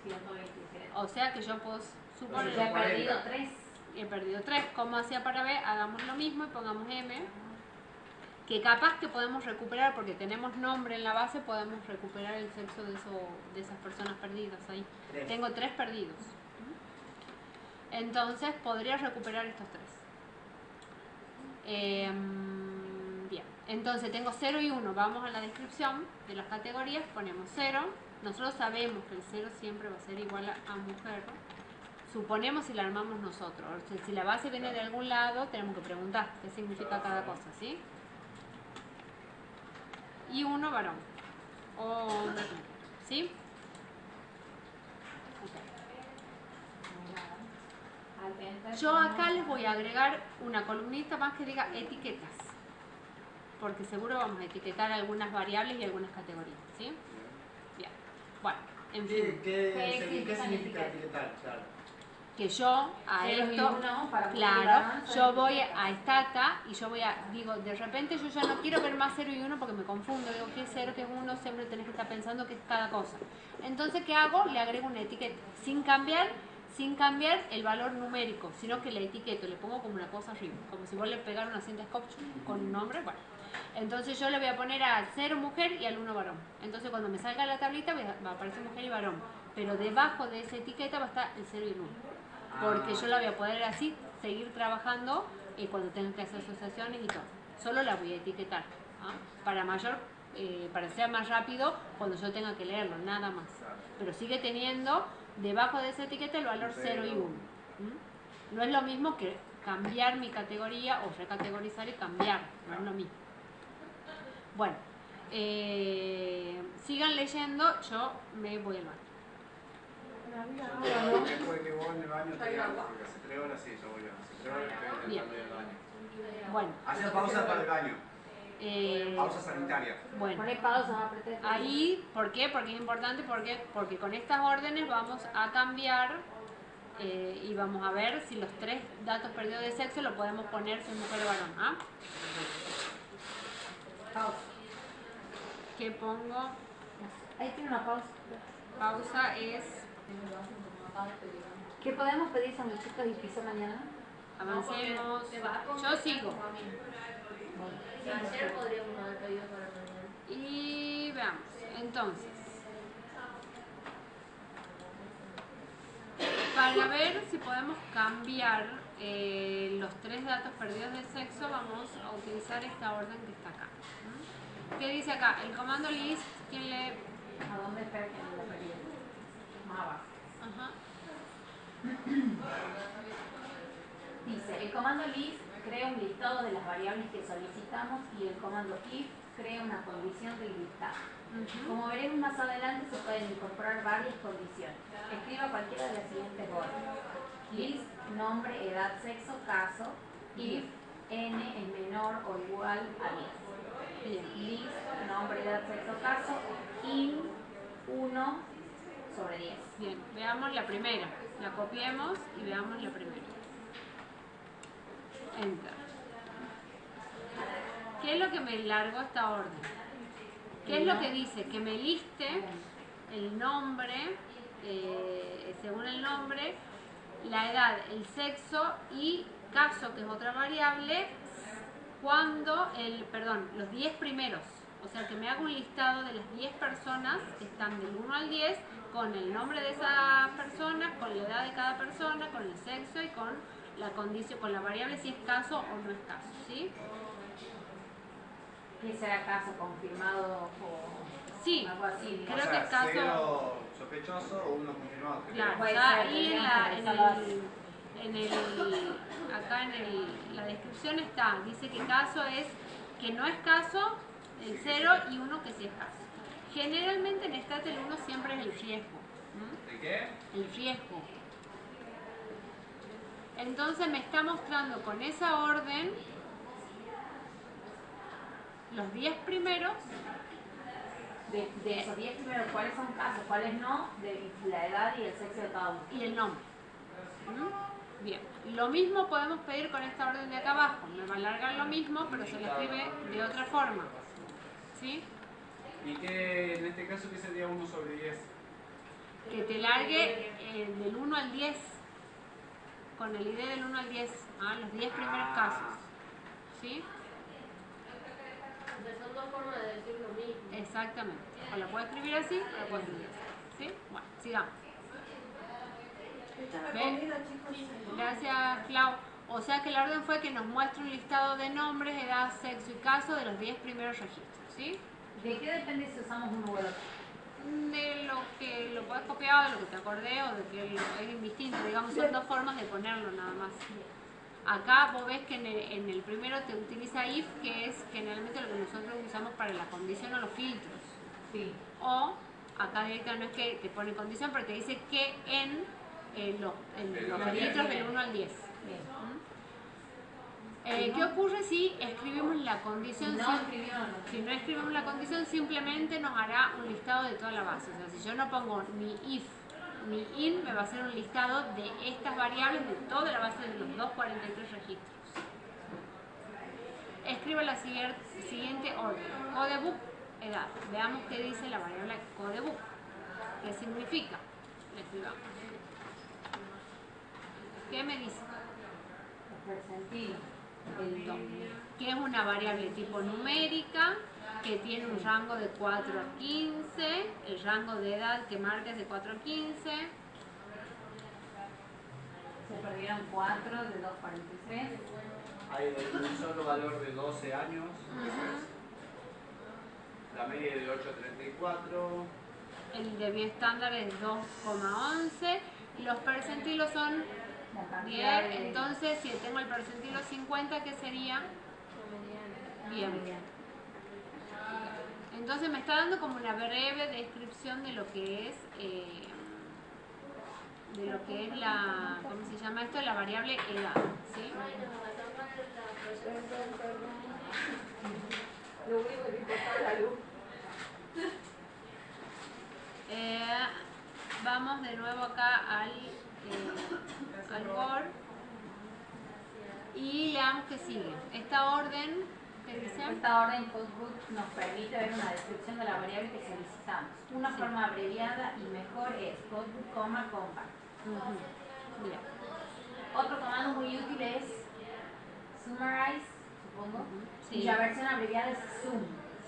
127. o sea que yo puedo suponer Ya he 40. perdido 3. he perdido 3. ¿Cómo hacía para B? Hagamos lo mismo y pongamos M. Que capaz que podemos recuperar, porque tenemos nombre en la base, podemos recuperar el sexo de esas personas perdidas ahí. 3. Tengo 3 perdidos. Entonces podría recuperar estos 3. Bien, entonces tengo 0 y 1. Vamos a la descripción de las categorías, ponemos 0. Nosotros sabemos que el 0 siempre va a ser igual a mujer. Suponemos si la armamos nosotros. O sea, si la base viene de algún lado, tenemos que preguntar qué significa cada cosa, ¿sí? Y 1 varón. O hombre, ¿sí? Okay. Yo acá les voy a agregar una columnita más que diga etiquetas, porque seguro vamos a etiquetar algunas variables y algunas categorías, ¿sí? Bien. Bueno, en fin. ¿Qué significa etiquetar? Claro. Que yo a 0 y esto, 1 para claro, yo voy a stata y yo voy a, digo, de repente yo ya no quiero ver más 0 y 1 porque me confundo, digo, ¿qué es 0, qué es 1? Siempre tenés que estar pensando qué es cada cosa. Entonces, ¿qué hago? Le agrego una etiqueta, sin cambiar el valor numérico, sino que le etiqueto, le pongo como una cosa arriba, como si vos le pegara una cinta scotch con un nombre, bueno. Entonces yo le voy a poner al 0 mujer y al 1 varón. Entonces cuando me salga la tablita va a aparecer mujer y varón, pero debajo de esa etiqueta va a estar el 0 y el 1. Porque yo la voy a poder así seguir trabajando cuando tenga que hacer asociaciones y todo. Solo la voy a etiquetar, ¿ah? Para ser más rápido cuando yo tenga que leerlo, nada más. Pero sigue teniendo debajo de esa etiqueta el valor 0 y 1. No es lo mismo que cambiar mi categoría o recategorizar y cambiar, no es lo mismo. Bueno, sigan leyendo, yo me voy al baño. Después que vos en el baño te agua, porque hace 3 horas sí, ya volvió. Hace 3 horas que estoy intentando ir al baño. Bueno. Hacen pausa para el baño. Pausa sanitaria. Bueno. Poné pausa, apreté. Ahí, ¿por qué? Porque es importante, porque con estas órdenes vamos a cambiar y vamos a ver si los 3 datos perdidos de sexo lo podemos poner si es mujer o varón. ¿Ah? Pausa. ¿Qué pongo? Ahí tiene una pausa. Pausa es, ¿Qué podemos pedir sanguchitos y pizza mañana? avancemos. Te vas a comer Yo sigo. como a mí. Sí, ayer podríamos haber pedido para mañana. Y veamos. Entonces, para ver si podemos cambiar los 3 datos perdidos de sexo, vamos a utilizar esta orden que está acá. ¿Mm? ¿Qué dice acá? El comando list, ¿quién lee? ¿A dónde está que lo pedí? Más abajo. Ajá. Dice, el comando list crea un listado de las variables que solicitamos y el comando if crea una condición del listado. Como veremos más adelante, se pueden incorporar varias condiciones. Escriba cualquiera de las siguientes órdenes. List, nombre, edad, sexo, caso. If n es menor o igual a 10. Bien. List, nombre, edad, sexo, caso. In 1 sobre 10. Bien, veamos la primera. La copiemos y veamos la primera. Enter. ¿Qué es lo que me largó esta orden? ¿Qué es lo que dice? Que me liste el nombre, según el nombre, la edad, el sexo y caso, que es otra variable, los 10 primeros. O sea, que me haga un listado de las 10 personas que están del 1 al 10 con el nombre de esa persona, con la edad de cada persona, con el sexo y con la condición, con la variable si es caso o no es caso, ¿sí? ¿Qué será caso confirmado o Sí, algo así? creo O sea, que es caso. 0 sospechoso o 1 confirmado. Claro, Puede está ser, ahí acá en la descripción está, dice que caso es que no es caso, el 0 y 1 que sí es caso. Generalmente en STAT el 1 siempre es el riesgo. ¿De qué? El riesgo. Entonces me está mostrando con esa orden los 10 primeros De esos 10 primeros, ¿cuáles son casos? ¿Cuáles no? De la edad y el sexo de cada uno. y el nombre. Bien, lo mismo podemos pedir con esta orden de acá abajo. Me va a alargar lo mismo, pero se lo escribe de otra forma. ¿Sí? ¿Y qué en este caso qué sería 1 sobre 10? Que te largue del 1 al 10, con el ID del 1 al 10, los 10 primeros casos. ¿Sí? O sea, son dos formas de decir lo mismo. Exactamente. O la puedo escribir así o la puedo escribir así. ¿Sí? Bueno, sigamos. ¿Ve? Gracias, Clau. O sea que la orden fue que nos muestre un listado de nombres, edad, sexo y caso de los 10 primeros registros. ¿Sí? ¿De qué depende si usamos uno u otro? De lo que lo puedes copiar, de lo que te acordé o de que es indistinto. Digamos, son dos formas de ponerlo nada más. Acá vos ves que en el primero te utiliza if, que es generalmente lo que nosotros usamos para la condición o los filtros. Sí. O acá directamente no es que te pone condición, pero te dice que en los registros del 1 al 10. Bien. ¿Qué ocurre si escribimos la condición? No escribió, no. Si no escribimos la condición, simplemente nos hará un listado de toda la base. O sea, si yo no pongo ni if ni in, me va a hacer un listado de estas variables de toda la base de los 243 registros. Escriba la siguiente orden. Codebook, edad. Veamos qué dice la variable codebook. ¿Qué significa? La escribamos. ¿Qué me dice? El percentil. Que es una variable tipo numérica, que tiene un rango de 4 a 15, el rango de edad que marca es de 4 a 15. Se perdieron 4 de 243. Hay un solo valor de 12 años. La media es de 8,34. El de bien estándar es 2,11. Los percentilos son 10. Entonces, si tengo el percentilo 50, ¿qué sería? Bien. Entonces me está dando como una breve descripción de lo que es de lo que es la, ¿cómo se llama esto? La variable edad, ¿sí? Ay, no, me mató mal la Perdón. Lo único que importaba la luz. Vamos de nuevo acá al core y leamos qué sigue. Esta orden, ¿qué dice? Esta orden codebook nos permite ver una descripción de la variable que solicitamos. Una Sí. forma abreviada y mejor es codebook, compact. Bien. Otro comando muy útil es summarize, supongo, Sí. y la versión abreviada es zoom.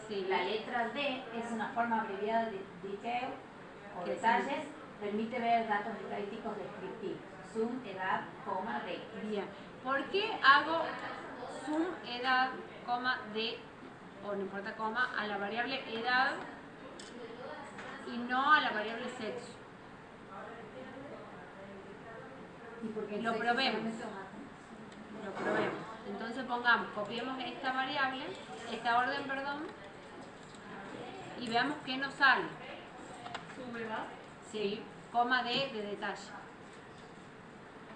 Sí. La letra D es una forma abreviada de detail o ¿Qué detalles, permite ver datos estadísticos descriptivos. Zoom, edad, rate. Bien. ¿Por qué hago zoom edad, de, o no importa coma, a la variable edad y no a la variable sexo? ¿Y porque Lo probemos. Lo probemos. Entonces pongamos, copiemos esta variable, esta orden, perdón, y veamos qué nos sale. ¿Su edad? Sí, coma de detalle.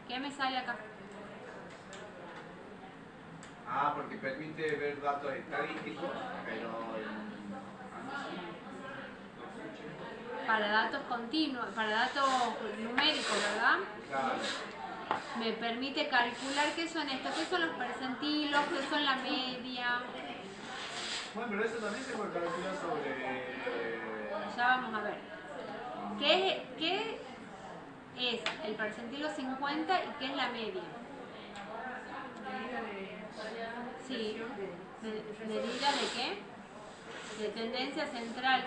¿Qué me sale acá? Ah, porque permite ver datos estadísticos, pero Para datos continuos, para datos numéricos, ¿verdad? claro. Me permite calcular qué son estos, qué son los percentilos, qué son la media. Bueno, pero eso también se puede calcular sobre... Ya vamos a ver. ¿Qué es el percentilo 50 y qué es la media? Medida de Sí, medida de qué? De tendencia central.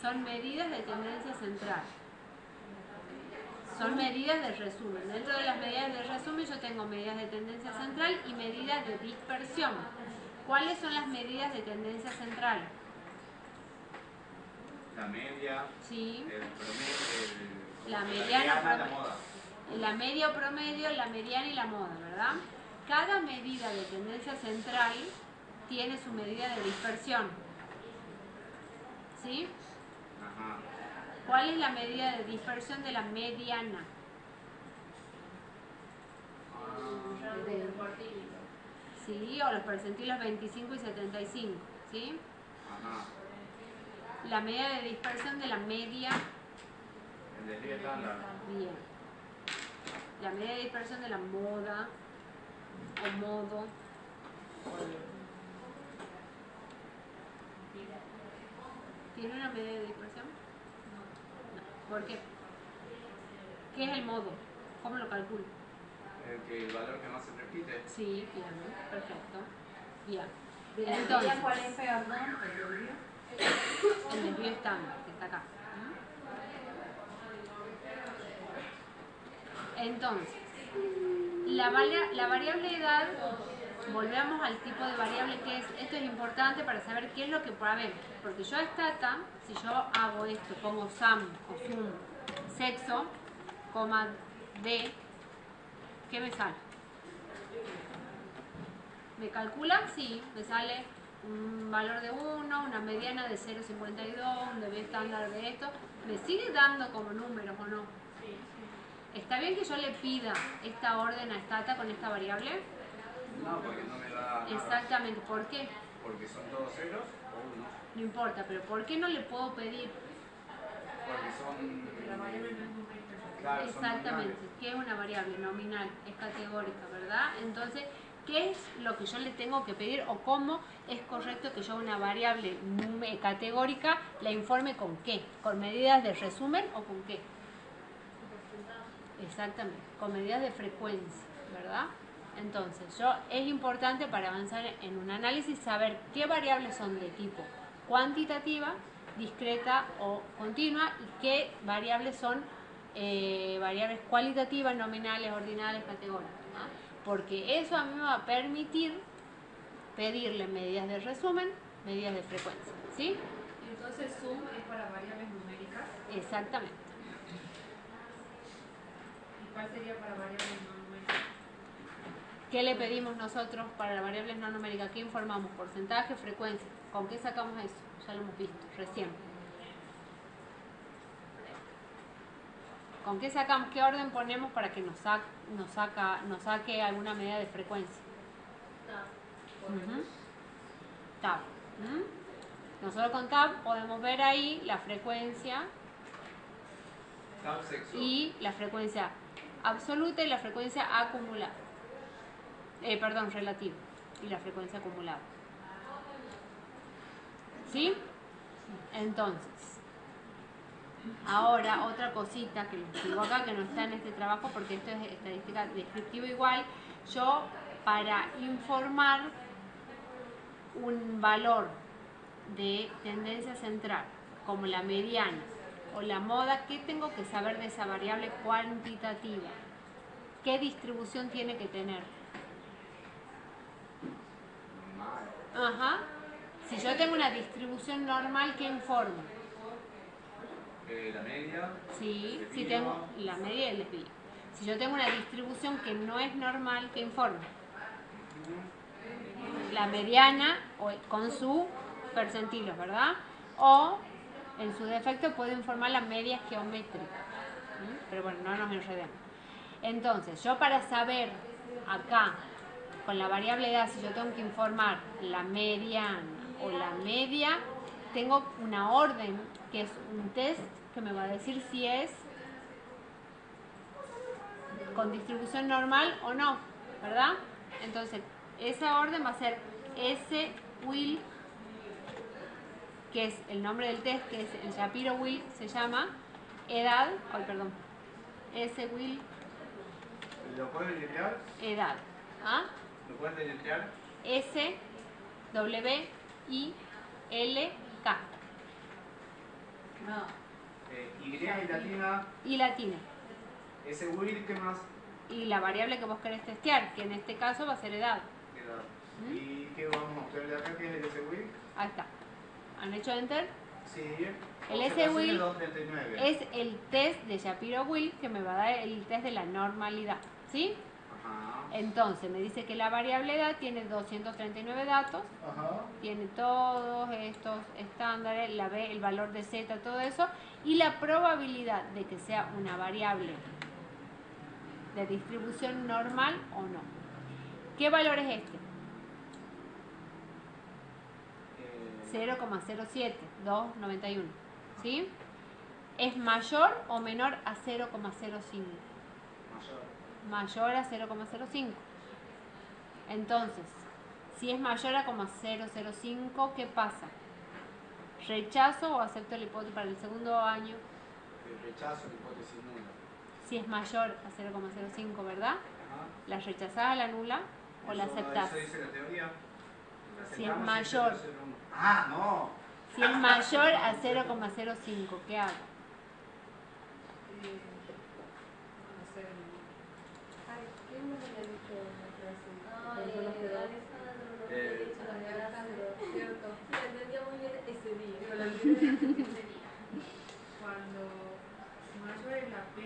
Son medidas de tendencia central. Son medidas de resumen. Dentro de las medidas de resumen yo tengo medidas de tendencia central y medidas de dispersión. ¿Cuáles son las medidas de tendencia central? La media, Sí. el promedio, La mediana, la moda. la media o promedio, la mediana y la moda, ¿verdad? Cada medida de tendencia central tiene su medida de dispersión. ¿Sí? Ajá. ¿Cuál es la medida de dispersión de la mediana? del cuartillo. Sí, o los percentilos 25 y 75, ¿sí? Ajá. La medida de dispersión de la media, El desvío estándar. bien. La medida de dispersión de la moda o modo. ¿Tiene una medida de dispersión? No. ¿Por qué? ¿Qué es el modo? ¿Cómo lo calculo? El valor que más se repite. Sí, bien, perfecto. Bien. ¿De la Entonces, media cuál es, perdón? ¿El desvío? el desvío estándar, que está acá. Entonces, la variable edad, volvemos al tipo de variable que es, esto es importante para saber qué es lo que puede haber, porque yo a esta data, si yo hago esto, pongo sum o sum, sexo, coma d, ¿qué me sale? ¿Me calcula? Sí, me sale un valor de 1, una mediana de 0,52, un desvío estándar de esto, ¿me sigue dando como números o no? ¿Está bien que yo le pida esta orden a esta data con esta variable? No, porque no me da nada. Exactamente, ¿por qué? Porque son todos ceros o unos. No importa, pero ¿por qué no le puedo pedir? Porque son... La variable no es numérica. Claro, son Exactamente, nominales. ¿qué es una variable nominal? Es categórica, ¿verdad? Entonces, ¿qué es lo que yo le tengo que pedir o cómo es correcto que yo una variable categórica la informe con qué? ¿Con medidas de resumen o con qué? Exactamente, con medidas de frecuencia, ¿verdad? Entonces, es importante para avanzar en un análisis saber qué variables son de tipo cuantitativa, discreta o continua y qué variables son variables cualitativas, nominales, ordinales, categóricas, ¿no? Porque eso a mí me va a permitir pedirle medidas de resumen, medidas de frecuencia, ¿sí? Entonces, sum es para variables numéricas. Exactamente. ¿Y cuál sería para variables no numéricas? ¿Qué le pedimos nosotros para las variables no numéricas? ¿Qué informamos? Porcentaje, frecuencia. ¿Con qué sacamos eso? Ya lo hemos visto recién. ¿Con qué sacamos? ¿Qué orden ponemos para que nos saque alguna medida de frecuencia? Tab. Nosotros con tab podemos ver ahí la frecuencia Tab sexo. y la frecuencia absoluta y la frecuencia acumulada. Relativa. Y la frecuencia acumulada. ¿Sí? Entonces, ahora otra cosita que les digo acá, que no está en este trabajo porque esto es estadística descriptiva igual. Yo, para informar un valor de tendencia central, como la mediana o la moda, ¿qué tengo que saber de esa variable cuantitativa? ¿Qué distribución tiene que tener? Ajá. Si yo tengo una distribución normal, ¿qué informo? La media. Sí, si tengo la media y el desvío. Si yo tengo una distribución que no es normal, ¿qué informo? La mediana con su percentilos, ¿verdad? O, en su defecto, puedo informar la media geométrica. Pero bueno, no nos enredemos. Entonces, yo para saber acá, con la variable edad, si yo tengo que informar la mediana o la media, tengo una orden que es un test que me va a decir si es con distribución normal o no, ¿verdad? Entonces, esa orden va a ser S-Will, que es el nombre del test, que es el Shapiro-Will, se llama edad, S-Will. ¿Lo puedes deletrear? Edad. ¿Ah? ¿Lo puedes deletrear? S-W-I-L-K. No. Y latina. Y latina. Ese will, ¿qué más? Y la variable que vos querés testear, que en este caso va a ser edad. Edad. ¿Y qué vamos a mostrar de acá? ¿Qué es el S-Will? Ahí está. ¿Han hecho enter? Sí. El S-Will es el test de Shapiro-Will que me va a dar el test de la normalidad. ¿Sí? Ajá. Entonces me dice que la variable edad tiene 239 datos. Ajá. Tiene todos estos estándares, la B, el valor de Z, todo eso. Y la probabilidad de que sea una variable de distribución normal o no. ¿Qué valor es este? 0,07, 291. ¿Sí? ¿Es mayor o menor a 0,05? Mayor a 0,05. Entonces, si es mayor a 0,005, ¿qué pasa? ¿Rechazo o acepto la hipótesis para el segundo año? Rechazo la hipótesis nula. Si es mayor a 0,05, ¿verdad? Ajá. ¿La rechazás a la nula o la aceptás? Eso dice la teoría. Si es mayor. Ah, no. Si es mayor a 0,05, ¿qué hago? No sé. Ay, ¿qué me había dicho en la clase? Con los dedos. Cierto. La entendía muy bien ese día. Pero la olvidé ese día. Cuando mayor es la P,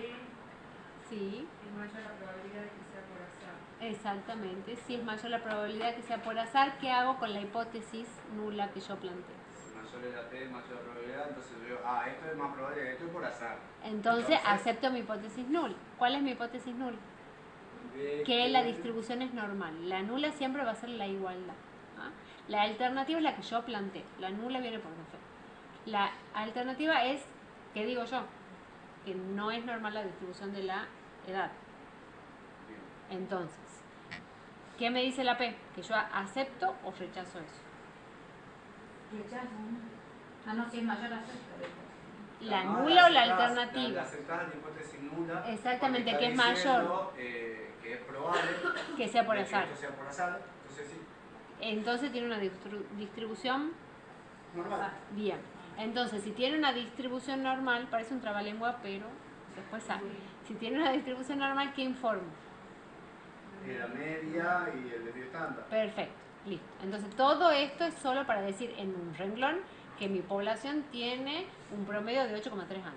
Sí, es mayor la probabilidad de que sea por azar. exactamente. Si es mayor la probabilidad que sea por azar, ¿qué hago con la hipótesis nula que yo planteé? Si mayor es la P, mayor la probabilidad, entonces yo digo, esto es más probable que esto es por azar. Entonces acepto mi hipótesis nula. ¿Cuál es mi hipótesis nula? Que la distribución es normal. La nula siempre va a ser la igualdad. ¿Ah? La alternativa es la que yo planteé. La nula viene por defecto. La alternativa es, ¿qué digo yo? Que no es normal la distribución de la edad. Entonces, ¿qué me dice la P? Que yo acepto o rechazo eso. Rechazo. Ah, no, si es mayor acepto. La nula o la alternativa. La aceptada la hipótesis nula. Exactamente, porque que es está mayor. diciendo, que es probable Que sea por de azar. Que esto sea por azar. Entonces sí. Entonces tiene una distribución Normal. bien. Entonces, si tiene una distribución normal, parece un trabalengua, pero después sale. Si tiene una distribución normal, ¿qué informa? La media y el desvío estándar. Perfecto, listo. Entonces, todo esto es solo para decir en un renglón que mi población tiene un promedio de 8,3 años,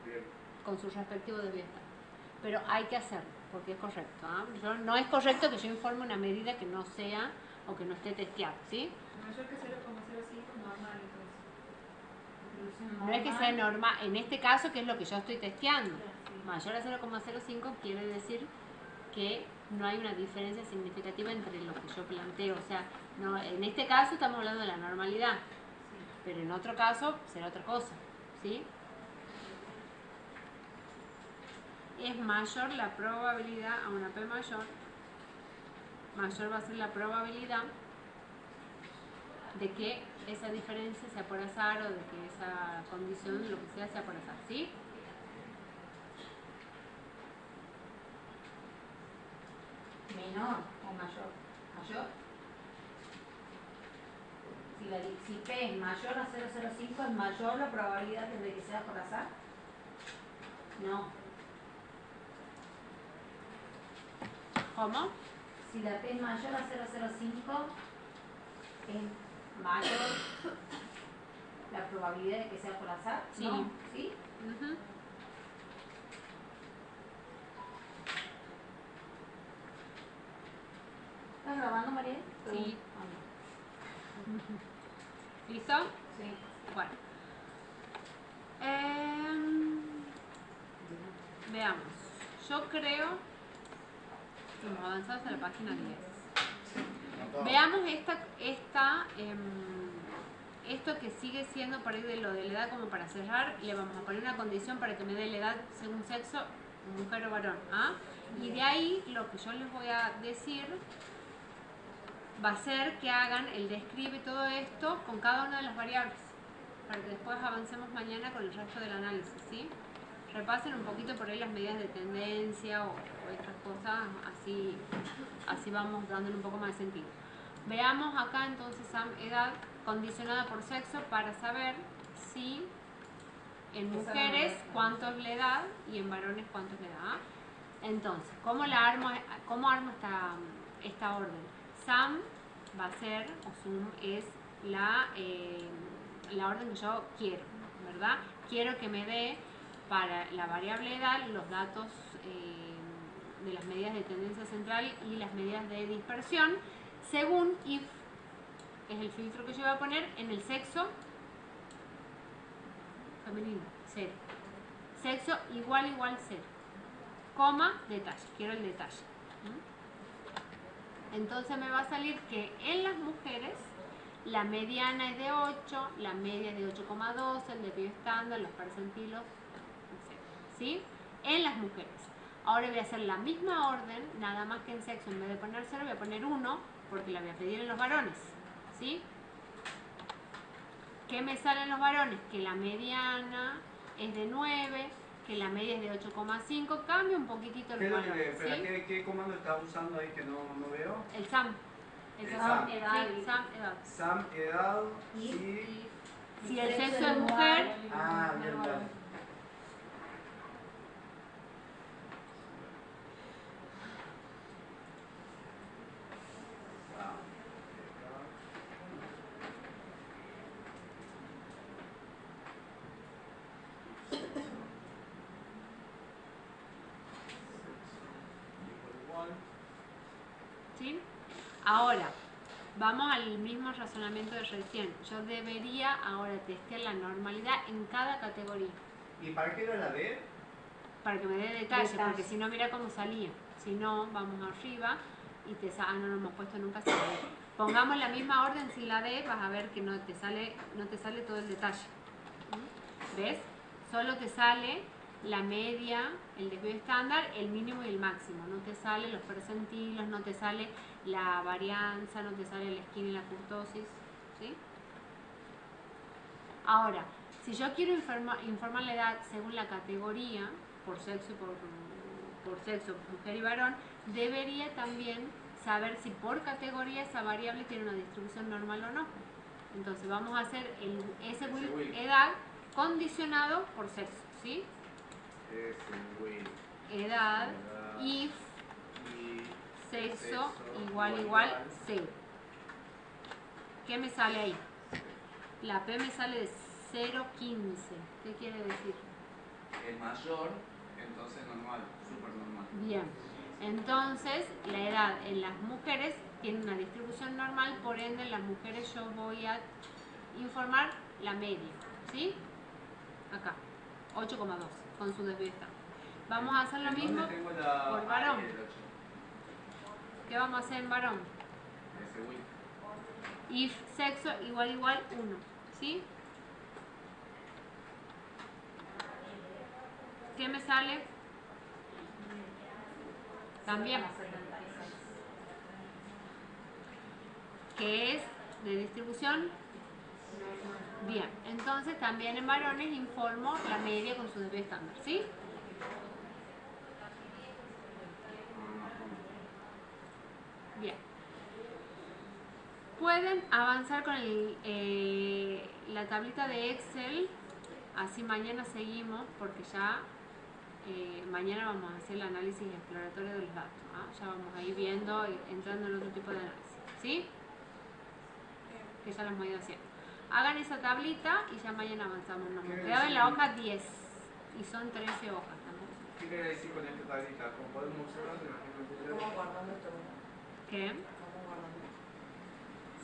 Bien. con su respectivo desvío estándar. Pero hay que hacerlo, porque es correcto. No es correcto que yo informe una medida que no sea o que no esté testeada, ¿sí? Mayor que 0,05 normal, entonces. No es que sea normal, en este caso, que es lo que yo estoy testeando. Mayor a 0,05 quiere decir que no hay una diferencia significativa entre lo que yo planteo. O sea, no, en este caso estamos hablando de la normalidad, pero en otro caso será otra cosa, ¿sí? Es mayor la probabilidad a una P mayor va a ser la probabilidad de que esa diferencia sea por azar o de que esa condición, lo que sea por azar, ¿sí? Menor o mayor. ¿Mayor? Si P es mayor a 0,05, ¿es mayor la probabilidad de que sea por azar? No. ¿Cómo? Si la P es mayor a 0,05, ¿es mayor la probabilidad de que sea por azar? Sí. No. ¿Sí? Uh-huh. ¿Estás grabando, María? Sí. ¿Listo? Sí. Bueno. Veamos. Yo creo que hemos avanzado hasta la página 10. Veamos esto que sigue siendo por ahí de lo de la edad, como para cerrar. Le vamos a poner una condición para que me dé la edad según sexo, mujer o varón. ¿Ah? Y de ahí lo que yo les voy a decir va a ser que hagan el describe todo esto con cada una de las variables, para que después avancemos mañana con el resto del análisis, ¿sí? Repasen un poquito por ahí las medidas de tendencia o otras cosas, así vamos dándole un poco más de sentido. Veamos acá entonces edad condicionada por sexo para saber si en mujeres cuánto es la edad y en varones cuánto es la edad. Entonces, ¿cómo armo esta orden? Sum va a ser, o sum es la orden que yo quiero, ¿verdad? Quiero que me dé para la variable edad los datos de las medidas de tendencia central y las medidas de dispersión, según if, es el filtro que yo voy a poner en el sexo femenino, 0. Sexo igual 0. Coma, detalle, quiero el detalle. Entonces me va a salir que en las mujeres la mediana es de 8, la media es de 8,12, el desvío estándar, los percentilos, etc. ¿Sí? En las mujeres. Ahora voy a hacer la misma orden, nada más que en sexo, en vez de poner 0 voy a poner 1, porque la voy a pedir en los varones. ¿Sí? ¿Qué me sale en los varones? Que la mediana es de 9, que la media es de 8,5, cambia un poquitito el valor. ¿Qué comando estás usando ahí que no veo? El SAM. El SAM. Edad. Sí, SAM, edad. SAM, edad y... Si el sexo es mujer... Ah, bien, vale. ¿Sí? Ahora, vamos al mismo razonamiento de recién. Yo debería ahora testear la normalidad en cada categoría. ¿Y para qué era la D? Para que me dé detalle, porque si no, mira cómo salía. Si no, vamos arriba y te sale, no lo hemos puesto nunca sin la D. Pongamos la misma orden sin la D, vas a ver que no te sale todo el detalle. ¿Ves? Solo te sale la media, el desvío estándar, el mínimo y el máximo. No te sale los percentilos, no te sale la varianza, no te sale la esquina y la curtosis. ¿Sí? Ahora, si yo quiero informar la edad según la categoría, por sexo, mujer y varón, debería también saber si por categoría esa variable tiene una distribución normal o no. Entonces vamos a hacer ese edad condicionado por sexo, ¿sí? Edad, if, sexo igual 0. ¿Qué me sale ahí? La P me sale de 0,15. ¿Qué quiere decir? Es mayor, entonces normal, súper normal. Bien. Entonces, la edad en las mujeres tiene una distribución normal, por ende, en las mujeres yo voy a informar la media, ¿sí? acá, 8,2 con su desvío estándar. Vamos a hacer lo ¿En dónde mismo tengo la por A varón. y el 8? ¿Qué vamos a hacer en varón? Ese with. If sexo igual 1, ¿sí? ¿Qué me sale? También, 76. que es de distribución. Bien, entonces también en varones informo la media con su desvío estándar, ¿sí? Bien. Pueden avanzar con la tablita de Excel, así mañana seguimos, porque ya mañana vamos a hacer el análisis exploratorio de los datos. Ya vamos a ir viendo, entrando en otro tipo de análisis, ¿sí? Que ya lo hemos ido haciendo. Hagan esa tablita y ya mañana avanzamos. Nos hemos quedado en la hoja 10 y son 13 hojas también. ¿Qué quiere decir con esta tablita? Como podemos observar, ¿Cómo guardando esto? ¿Qué? ¿Cómo guardando?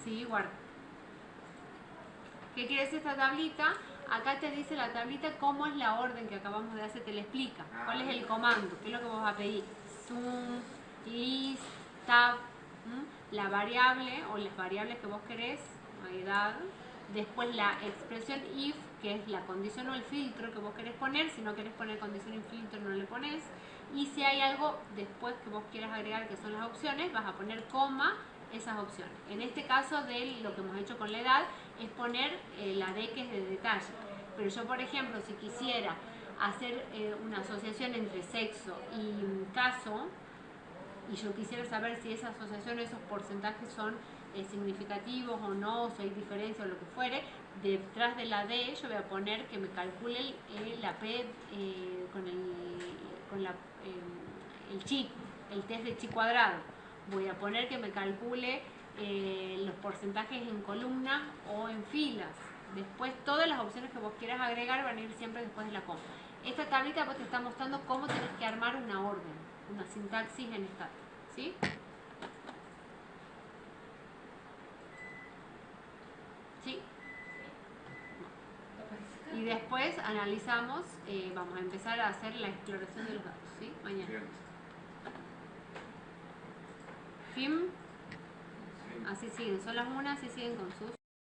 Sí, guarda. ¿Qué quiere decir esta tablita? Acá te dice la tablita cómo es la orden que acabamos de hacer, te la explica. ¿Cuál es el comando? ¿Qué es lo que vos vas a pedir? Zoom, list, tab, la variable o las variables que vos querés, edad. Después la expresión if, que es la condición o el filtro que vos querés poner. Si no querés poner condición y filtro, no le pones. Y si hay algo después que vos quieras agregar, que son las opciones, vas a poner coma esas opciones. En este caso de lo que hemos hecho con la edad es poner la D, que es de detalle. Pero yo, por ejemplo, si quisiera hacer una asociación entre sexo y caso, y yo quisiera saber si esa asociación, esos porcentajes son significativos o no, o si hay diferencia o lo que fuere, detrás de la D yo voy a poner que me calcule la P con el chi, el test de chi cuadrado. Voy a poner que me calcule los porcentajes en columnas o en filas. Después todas las opciones que vos quieras agregar van a ir siempre después de la coma. Esta tablita vos te está mostrando cómo tenés que armar una orden, una sintaxis en esta, ¿sí? ¿Sí? Y después analizamos, vamos a empezar a hacer la exploración de los datos, ¿sí? Mañana. Bien. Fin. Sí. Así siguen, son las 1, así siguen con sus